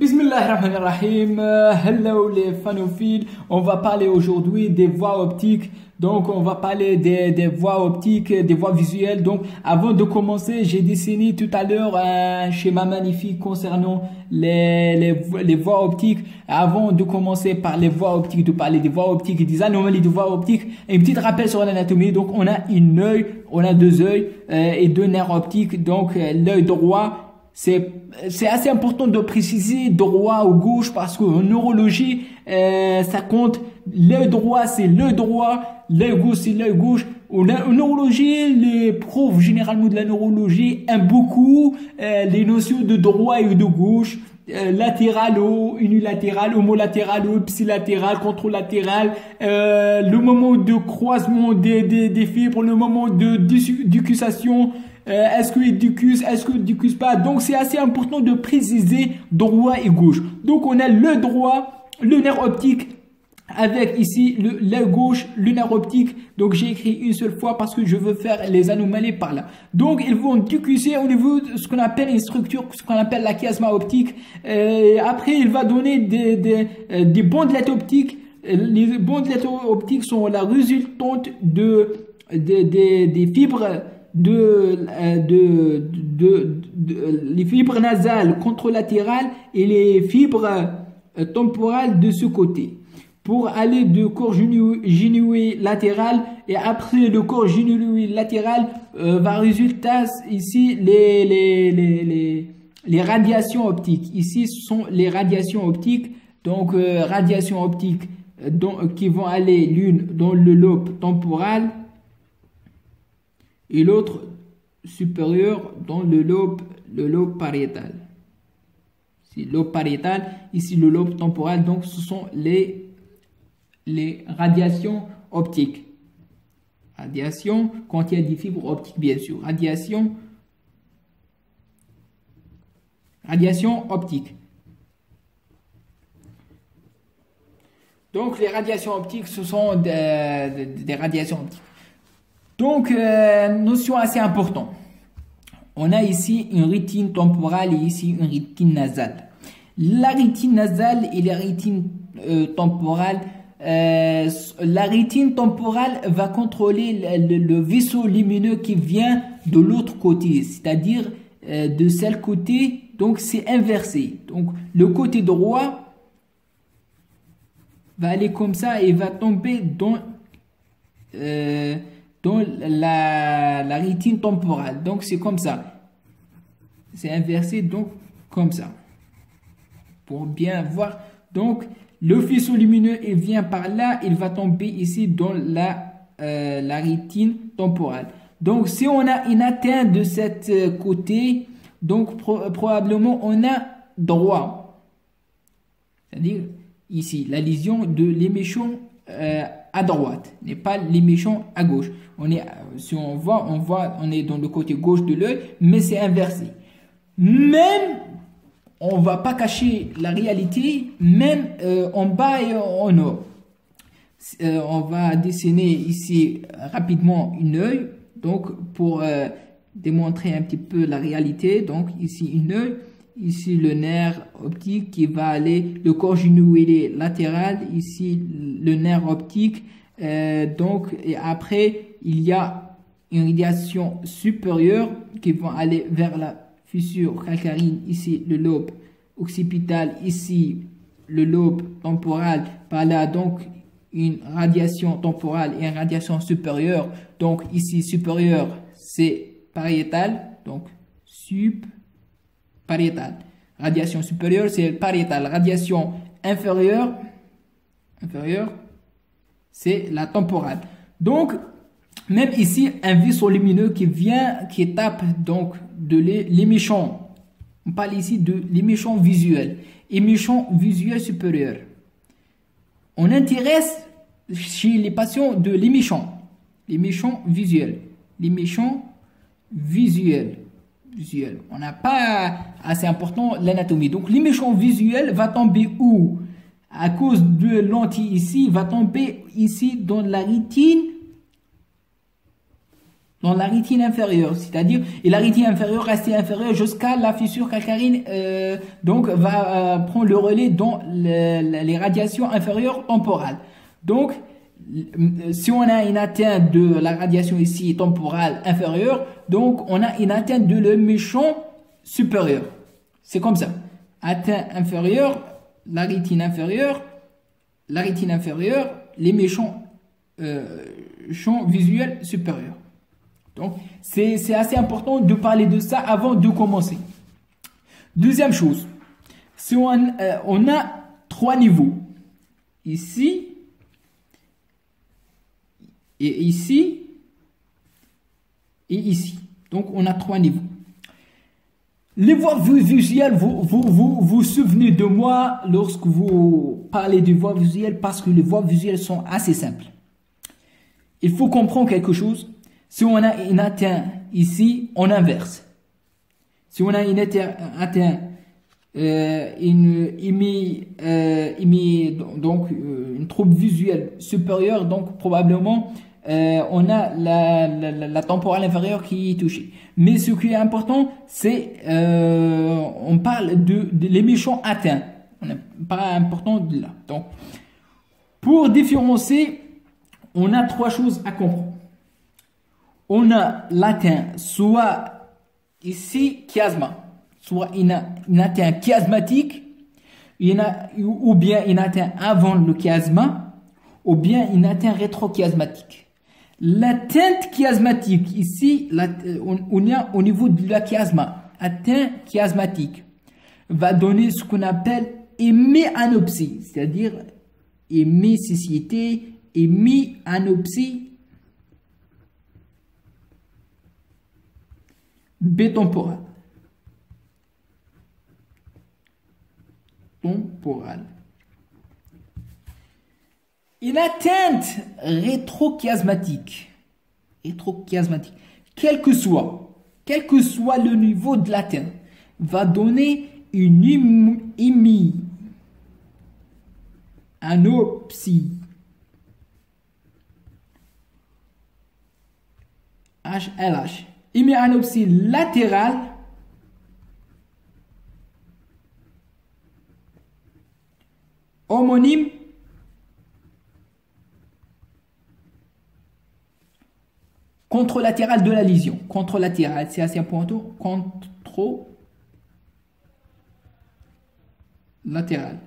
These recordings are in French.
Bismillahirrahmanirrahim. Hello les phanophiles. On va parler aujourd'hui des voies optiques. Donc on va parler des voies optiques, des voies visuelles. Donc avant de commencer, j'ai dessiné tout à l'heure un schéma magnifique concernant les voies optiques. Avant de commencer par les voies optiques, de parler des voies optiques et des anomalies de voies optiques, un petit rappel sur l'anatomie. Donc on a un œil, on a deux œils et deux nerfs optiques. Donc l'œil droit, c'est assez important de préciser droit ou gauche parce qu'en neurologie, ça compte. L'œil droit, c'est l'œil droit. L'œil gauche, c'est l'œil gauche. En neurologie, les profs généralement de la neurologie aiment beaucoup les notions de droit et de gauche. Latéral ou unilatéral, homolatéral ou ipsilatéral, contralatéral, le moment de croisement des fibres, le moment de décussation, est-ce qu'il décusse, est-ce qu'il décusse pas. Donc c'est assez important de préciser droit et gauche. Donc on a le droit, le nerf optique, avec ici l'œil gauche, le nerf optique. Donc j'ai écrit une seule fois parce que je veux faire les anomalies par là. Donc ils vont décusser au niveau de ce qu'on appelle une structure, ce qu'on appelle la chiasma optique. Après il va donner des bandelettes optiques. Les bandelettes optiques sont la résultante des fibres les fibres nasales contralatérales et les fibres temporales de ce côté, pour aller du corps génoué latéral, et après le corps génoué latéral va résulter ici les radiations optiques. Ici ce sont les radiations optiques, donc radiations optiques qui vont aller l'une dans le lobe temporal et l'autre supérieur dans le lobe pariétal. C'est le lobe pariétal, ici le lobe temporal. Donc ce sont les radiations optiques. Radiation quand il y a des fibres optiques, bien sûr. Radiation optique. Donc les radiations optiques, ce sont des radiations optiques. Donc, notion assez importante. On a ici une rétine temporale et ici une rétine nasale. La rétine nasale et la rétine temporale, la rétine temporale va contrôler le vaisseau lumineux qui vient de l'autre côté, c'est-à-dire de cel côté. Donc, c'est inversé. Donc, le côté droit va aller comme ça et va tomber dans la rétine temporale. Donc c'est comme ça, c'est inversé, donc comme ça, pour bien voir. Donc le faisceau lumineux, il vient par là, il va tomber ici dans la rétine temporale. Donc si on a une atteinte de cet côté, donc probablement on a droit, c'est-à-dire ici la lésion de l'émission à droite, n'est pas l'émission à gauche. Si on voit, on est dans le côté gauche de l'œil, mais c'est inversé. Même, on va pas cacher la réalité, même en bas et en haut. On va dessiner ici rapidement un œil, donc pour démontrer un petit peu la réalité. Donc ici un œil, ici le nerf optique qui va aller, le corps génoué latéral, ici le nerf optique. Donc, et après, il y a une radiation supérieure qui va aller vers la fissure calcarine, ici le lobe occipital, ici le lobe temporal, par là, donc une radiation temporale et une radiation supérieure. Donc, ici supérieure, c'est pariétal, donc pariétal. Radiation supérieure, c'est pariétal. Radiation inférieure, c'est la temporale. Donc, même ici, un vaisseau lumineux qui tape donc de l'émission. On parle ici de l'émission visuelle. Émission visuelle supérieure. On intéresse chez les patients de l'émission. L'émission visuelle. L'émission visuelle. On n'a pas assez important l'anatomie. Donc l'émission visuelle va tomber où? À cause de lentille ici, va tomber ici dans la rétine dans la rétine inférieure, c'est-à-dire, et la rétine inférieure reste inférieure jusqu'à la fissure calcarine, donc va prendre le relais dans les radiations inférieures temporales. Donc, si on a une atteinte de la radiation ici temporale inférieure, donc on a une atteinte de le méchant supérieur. C'est comme ça. Atteinte inférieure, la rétine inférieure, les méchants champs visuels supérieurs. Donc, c'est assez important de parler de ça avant de commencer. Deuxième chose, si on a 3 niveaux, ici, et ici, et ici. Donc, on a 3 niveaux. Les voies visuelles, vous souvenez de moi lorsque vous parlez de voies visuelles parce que les voies visuelles sont assez simples. Il faut comprendre quelque chose. Si on a une atteinte ici, on inverse. Si on a une atteinte, une trouble visuelle supérieure, donc probablement on a la temporale inférieure qui est touchée. Mais ce qui est important, c'est on parle de les méchants atteints. On n'est pas important de là. Donc, pour différencier, on a 3 choses à comprendre. On a l'atteinte soit ici chiasma, soit une atteinte chiasmatique, ou bien une atteinte avant le chiasma, ou bien une atteinte rétrochiasmatique. L'atteinte chiasmatique, ici, on a au niveau de la chiasma, atteinte chiasmatique, va donner ce qu'on appelle héméanopsie, c'est-à-dire hémicécité, hémianopsie bitemporale. Temporale. Une atteinte rétrochiasmatique, quel que soit le niveau de l'atteinte, va donner une hémianopsie. HLH. Hémianopsie latérale homonyme contralatérale de la lésion. Contralatérale, c'est assez important. Contralatérale.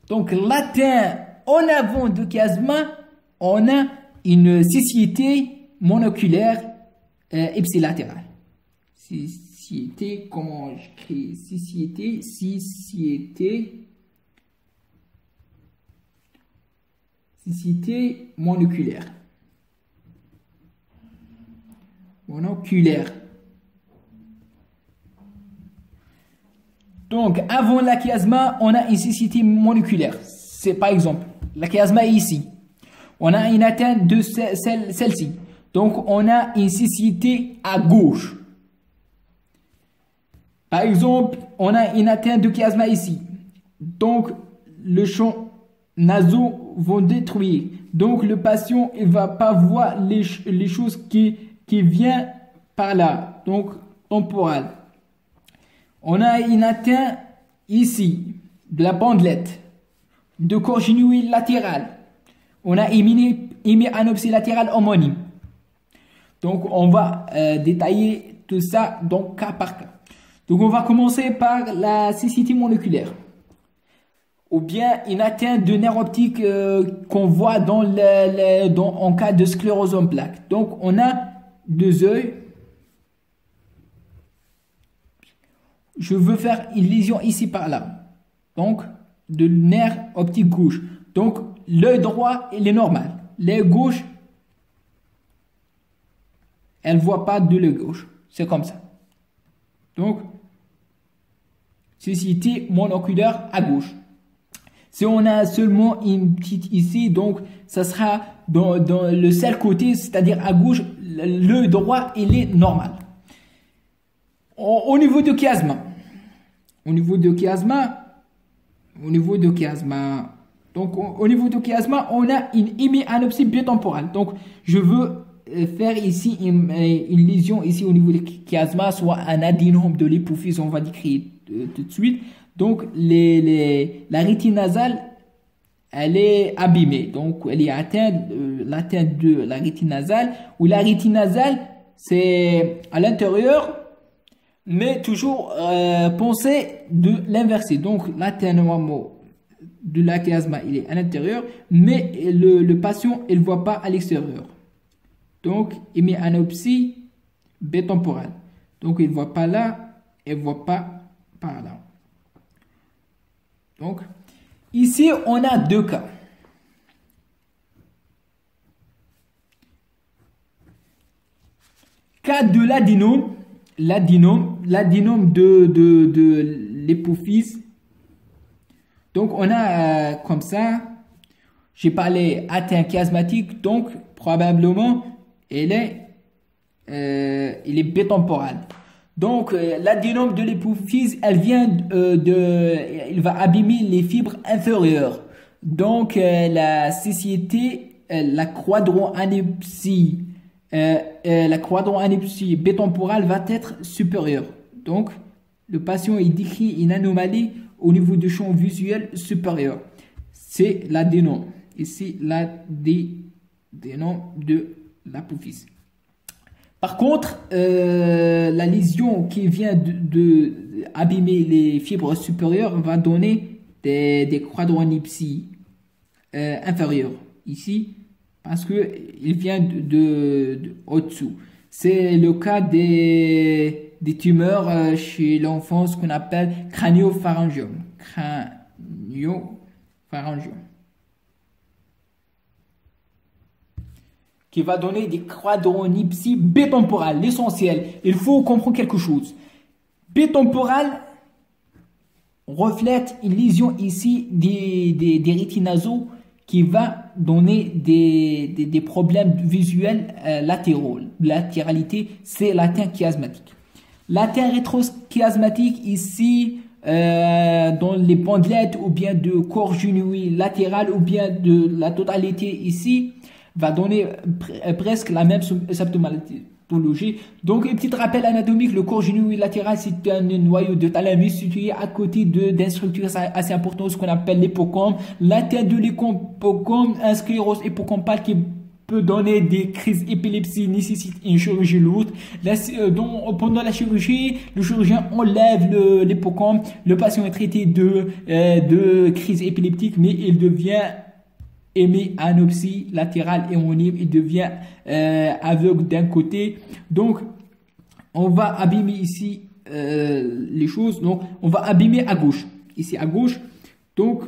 Donc, l'atteinte en avant de chiasma, on a une cécité monoculaire ipsilatérale. Cécité, comment j'écris cécité monoculaire. Donc, avant la chiasma, on a une cécité monoculaire. C'est par exemple, la chiasma est ici. On a une atteinte de celle-ci. Donc, on a une cécité à gauche. Par exemple, on a une atteinte de chiasma ici. Donc, le champ nasaux vont détruire. Donc, le patient ne va pas voir les choses qui viennent par là. Donc, temporale. On a une atteinte ici de la bandelette, de congénouille latérale. On a hémianopsie latérale homonyme. Donc, on va détailler tout ça donc cas par cas. Donc, on va commencer par la cécité monoculaire. Ou bien une atteinte de nerf optique qu'on voit en cas de sclérose en plaques. Donc, on a 2 yeux. Je veux faire une lésion ici par là. Donc, de nerf optique gauche. Donc, l'œil droit, il est normal. L'œil gauche, elle ne voit pas de l'œil gauche. C'est comme ça. Donc, cécité monoculaire à gauche. Si on a seulement une petite ici, donc ça sera dans le seul côté, c'est-à-dire à gauche, l'œil droit, il est normal. Au niveau de chiasma, donc au niveau de chiasma, on a une hémianopsie bitemporale. Donc je veux faire ici une lésion ici au niveau du chiasma, soit un adénome de l'hypophyse, on va décrire tout de suite. Donc, la rétine nasale, elle est abîmée. Donc, elle est atteinte, l'atteinte de la rétine nasale, ou la rétine nasale, c'est à l'intérieur, mais toujours pensez de l'inverser. Donc, l'atténuement de la chiasma, il est à l'intérieur, mais le patient, il ne voit pas à l'extérieur. Donc, hémianopsie bitemporale. Donc, il ne voit pas là, il ne voit pas par là. Donc, ici, on a deux cas. Cas de l'adénome de l'hypophyse. Donc, on a comme ça, j'ai parlé atteinte chiasmatique, donc probablement, il est bitemporal. Donc, l'adénome de l'hypophyse, il va abîmer les fibres inférieures. Donc, la cécité, la quadranépsie bitemporale va être supérieure. Donc, le patient il décrit une anomalie au niveau du champ visuel supérieur. C'est l'adénome. Ici, l'adénome de l'hypophyse. Par contre, la lésion qui vient de abîmer les fibres supérieures va donner des quadranépsies inférieures. Ici, parce qu'il vient de au-dessous. C'est le cas des tumeurs chez l'enfant, ce qu'on appelle craniopharyngium. Qui va donner des quadranépsies bitemporales. L'essentiel, il faut comprendre quelque chose. Bitemporale reflète une lésion ici des rétines nasaux qui va donner des problèmes visuels latéraux. Latéralité, c'est l'atteinte chiasmatique. L'atteinte rétrochiasmatique ici, dans les bandelettes ou bien de corps genouillé latéral ou bien de la totalité ici, va donner presque la même symptomatologie. Donc, un petit rappel anatomique, le corps genouillé latéral, c'est un noyau de thalamus situé à côté d'une structure assez importante, ce qu'on appelle l'hippocampe. L'atteinte de l'hippocampe, un sclérose hippocampale qui peut donner des crises d'épilepsie, nécessite une chirurgie lourde. Pendant la chirurgie, le chirurgien enlève l'hippocampe, le patient est traité de crise épileptique, mais il devient hémianopsie latérale hémonyme, il devient aveugle d'un côté. Donc, on va abîmer ici les choses. Donc, on va abîmer à gauche. Ici à gauche. Donc,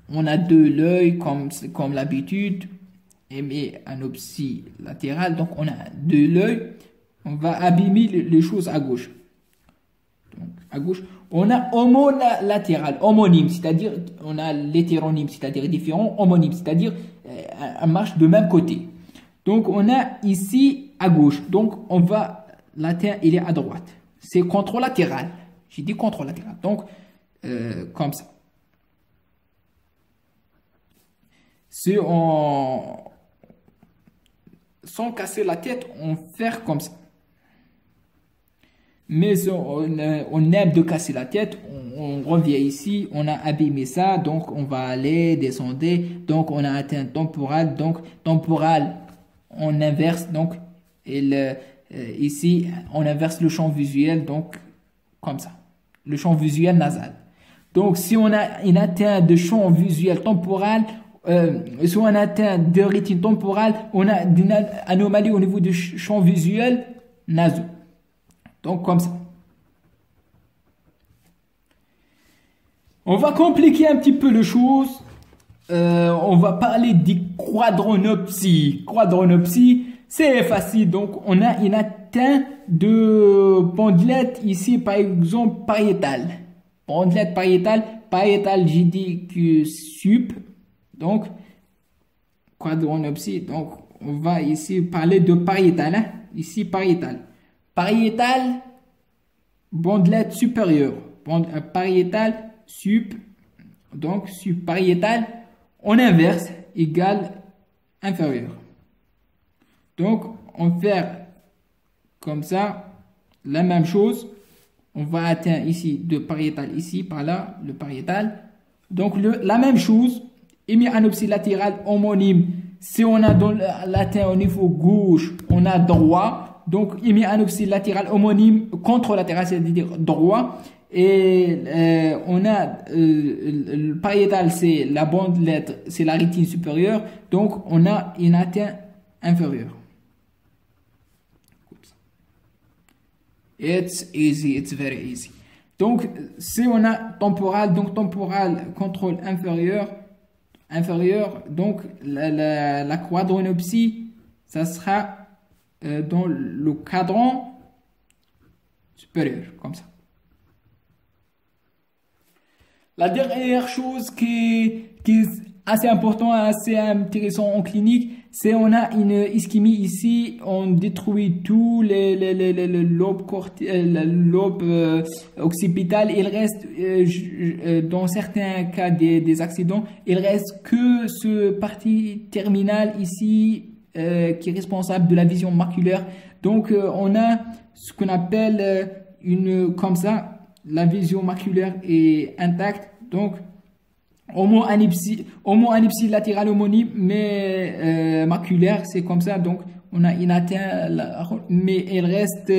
on a de l'œil comme l'habitude. Hémianopsie latérale. Donc, on a de l'œil. On va abîmer les choses à gauche. Donc, à gauche. On a homolatéral, homonyme, c'est-à-dire on a l'hétéronyme, c'est-à-dire différent, homonyme, c'est-à-dire on marche de même côté. Donc on a ici à gauche, donc on va, l'atteinte il est à droite. C'est contralatéral, j'ai dit contralatéral, donc comme ça. Si sans casser la tête, on fait comme ça. Mais on aime de casser la tête, on revient ici, on a abîmé ça, donc on va aller descendre, donc on a atteint temporal, donc temporal on inverse, donc ici on inverse le champ visuel, donc comme ça, le champ visuel nasal. Donc si on a une atteinte de champ visuel temporal, si on a atteinte de rétine temporale, on a une anomalie au niveau du champ visuel nasal. Donc, comme ça. On va compliquer un petit peu les choses. On va parler des quadranopsies. Quadranopsie, c'est facile. Donc, on a une atteinte de bandelette ici, par exemple, pariétale. Bandelette pariétale, j'ai dit que sup. Donc, quadranopsie. Donc, on va ici parler de pariétale. Hein? Ici, pariétale. Pariétal, bandelette supérieure. Pariétal, sup. Donc, subpariétal, on inverse, égale inférieur. Donc, on va faire comme ça, la même chose. On va atteindre ici de pariétal, ici, par là, le pariétal. Donc, la même chose, hémianopsie latérale homonyme. Si on a l'atteint au niveau gauche, on a droit. Donc, hémianopsie latérale homonyme contralatérale, c'est-à-dire droit. Et on a le pariétal, c'est la bande lettre, c'est la rétine supérieure. Donc, on a une atteinte inférieure. It's easy, it's very easy. Donc, si on a temporal, donc temporal, contrôle inférieur, donc la quadranopsie, ça sera dans le cadran supérieur, comme ça. La dernière chose qui est assez importante, assez intéressant en clinique, c'est on a une ischémie ici, on détruit tous les lobes occipital. Il reste, dans certains cas des accidents, il reste que ce partie terminale ici qui est responsable de la vision maculaire. Donc on a ce qu'on appelle comme ça, la vision maculaire est intacte. Donc homo-anipsie latérale homonyme, mais maculaire, c'est comme ça. Donc, on a une atteinte, mais il reste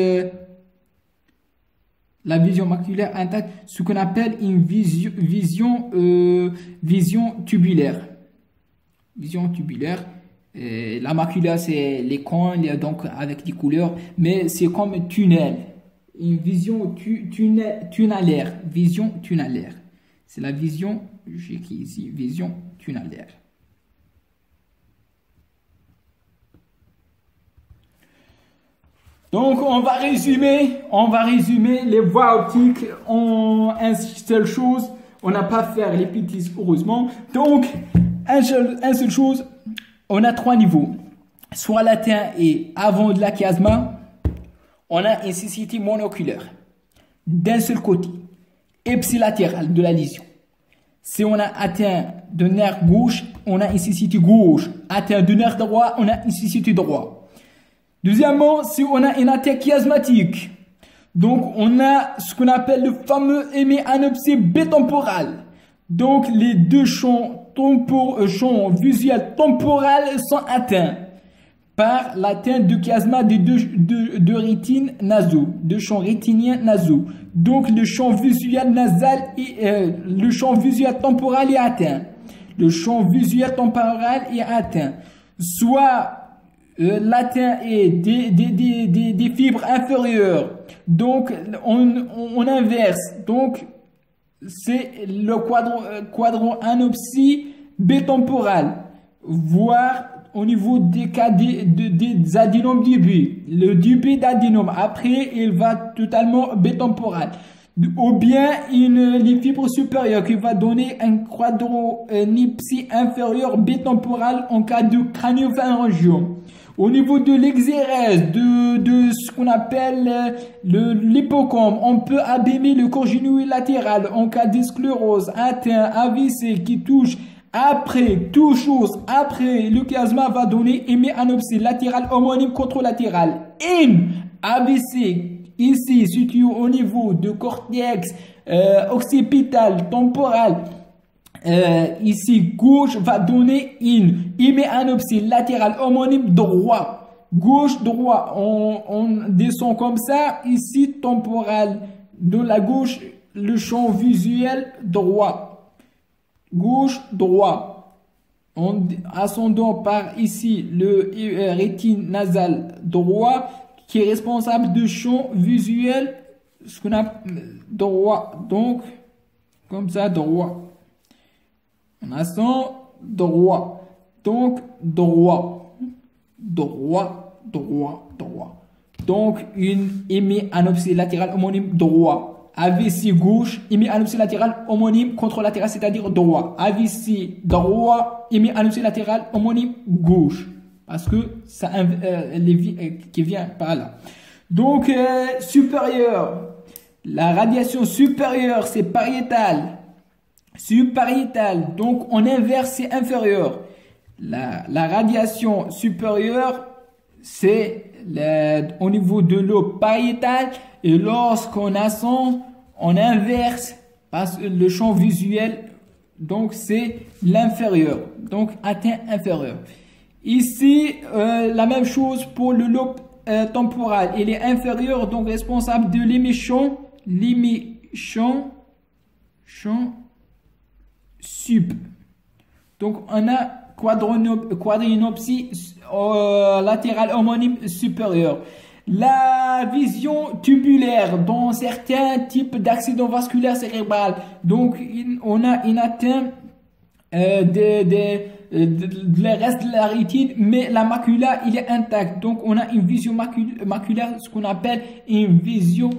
la vision maculaire intacte, ce qu'on appelle une vision tubulaire. Vision tubulaire. La maculaire, c'est les coins, donc avec des couleurs, mais c'est comme un tunnel. Une vision tunnelaire. Vision tunnelaire. C'est la vision, j'écris ici, vision tunnelaire. Donc, on va résumer les voies optiques en une seule chose. On n'a pas fait les petits, heureusement. Donc, une seule chose, on a 3 niveaux. Soit l'atteint et avant de la chiasma, on a une cécité monoculaire d'un seul côté, ipsilatérale de la lésion. Si on a atteint de nerf gauche, on a une cécité gauche. Atteint de nerf droit, on a une cécité droit. Deuxièmement, si on a une atteinte chiasmatique, donc on a ce qu'on appelle le fameux hémianopsie bitemporale. Donc les deux champs visuels temporaux sont atteints par l'atteinte de chiasma des deux rétines nasaux, deux champs rétiniens nasaux. Donc le champ visuel nasal et le champ visuel temporal est atteint. Le champ visuel temporal est atteint. Soit l'atteint est des fibres inférieures. Donc on inverse. Donc c'est le quadrant anopsie bitemporal, voire au niveau des cas des adénomes début, le début d'adénome, après il va totalement bitemporal. Ou bien les fibres supérieures qui va donner un quadranipsie inférieure bitemporale en cas de crânio-pharyngien. Au niveau de l'exérèse, de ce qu'on appelle l'hippocampe, on peut abîmer le corps génouillé latéral en cas de sclérose, atteint, AVC qui touche. Après, après, le chiasma va donner hémianopsie latérale homonyme contralatérale. Une AVC, ici, situé au niveau du cortex occipital temporal, ici, gauche, va donner une hémianopsie latérale homonyme droit. Gauche, droit, on descend comme ça. Ici, temporal, de la gauche, le champ visuel droit. Gauche, droit, en ascendant par ici le rétine nasal droit qui est responsable de champ visuel, ce qu'on a droit, donc comme ça droit, en ascendant droit, donc droit, donc une hémianopsie latérale homonyme droit. AVC gauche, hémianopsie latérale homonyme contralatérale, c'est-à-dire droit. AVC droit, hémianopsie latérale homonyme gauche. Parce que ça qui vient par là. Donc, supérieur. La radiation supérieure, c'est pariétal. Subpariétal. Donc, on inverse, c'est inférieur. La radiation supérieure, c'est au niveau de lobe pariétal, et lorsqu'on ascend, on inverse parce que le champ visuel, donc c'est l'inférieur, donc atteint inférieur. Ici, la même chose pour le lobe temporal, il est inférieur, donc responsable de l'émission sub. Donc on a quadrinopsie latérale homonyme supérieure. La vision tubulaire dans certains types d'accidents vasculaires cérébrales. Donc on a une atteinte les restes de la rétine, mais la macula il est intact. Donc on a une vision maculaire, ce qu'on appelle une vision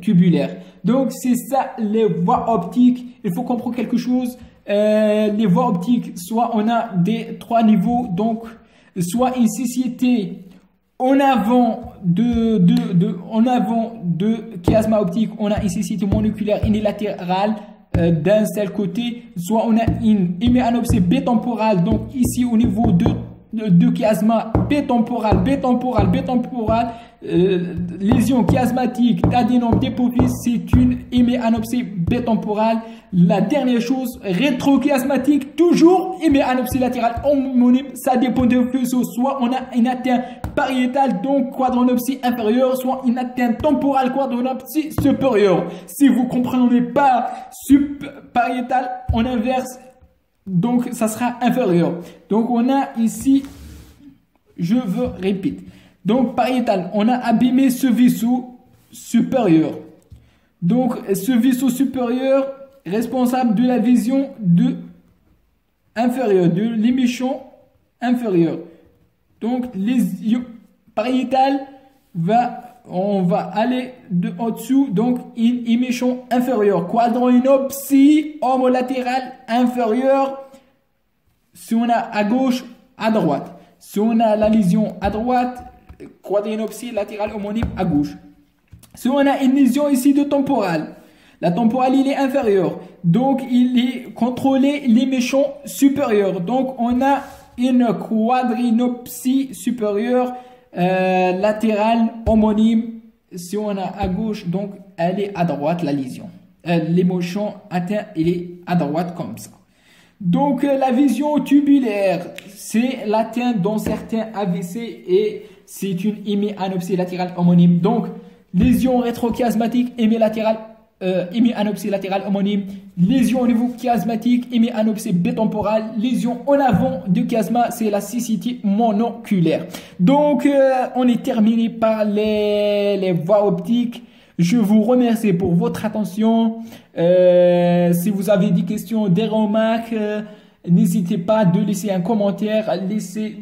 tubulaire. Donc c'est ça les voies optiques. Il faut comprendre quelque chose. Les voies optiques, soit on a des 3 niveaux, donc soit une cécité en avant de chiasma optique, on a une cécité monoculaire unilatérale d'un seul côté, soit on a une héméanopsie bitemporale, donc ici au niveau de chiasma bitemporal, lésion chiasmatique d'adénome d'hypophyse, c'est une héméanopsie bitemporale. La dernière chose, rétrochiasmatique, toujours héméanopsie latérale homonyme, ça dépend de faisceau, soit on a une atteinte pariétale, donc quadranopsie inférieure, soit une atteinte temporale, quadranopsie supérieure. Si vous comprenez pas pariétal, on inverse, donc ça sera inférieur. Donc on a ici, je veux répéter. Donc pariétal, on a abîmé ce vaisseau supérieur. Donc ce vaisseau supérieur responsable de la vision inférieure, de l'émission inférieure. Donc les pariétal on va aller de au-dessous, donc une émission inférieure, quadranopsie homolatérale inférieure. Si on a à gauche, à droite. Si on a la lésion à droite, quadranopsie latérale homonyme à gauche. Si on a une lésion ici de temporale, la temporale il est inférieur, donc il est contrôlé l'émission supérieure. Donc on a une quadrinopsie supérieure latérale homonyme. Si on a à gauche, donc elle est à droite la lésion. L'émotion atteint, il est à droite comme ça. Donc la vision tubulaire, c'est l'atteinte dans certains AVC et c'est une héméanopsie latérale homonyme. Donc lésion rétrochiasmatique, héméanopsie latérale homonyme, lésion au niveau chiasmatique, héméanopsie bitemporale, lésion en avant du chiasma, c'est la cécité monoculaire. Donc on est terminé par les voies optiques. Je vous remercie pour votre attention. Si vous avez des questions, des remarques, n'hésitez pas de laisser un commentaire, laisser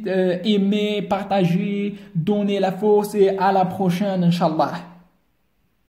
aimer, partager, donner la force et à la prochaine, Inch'Allah.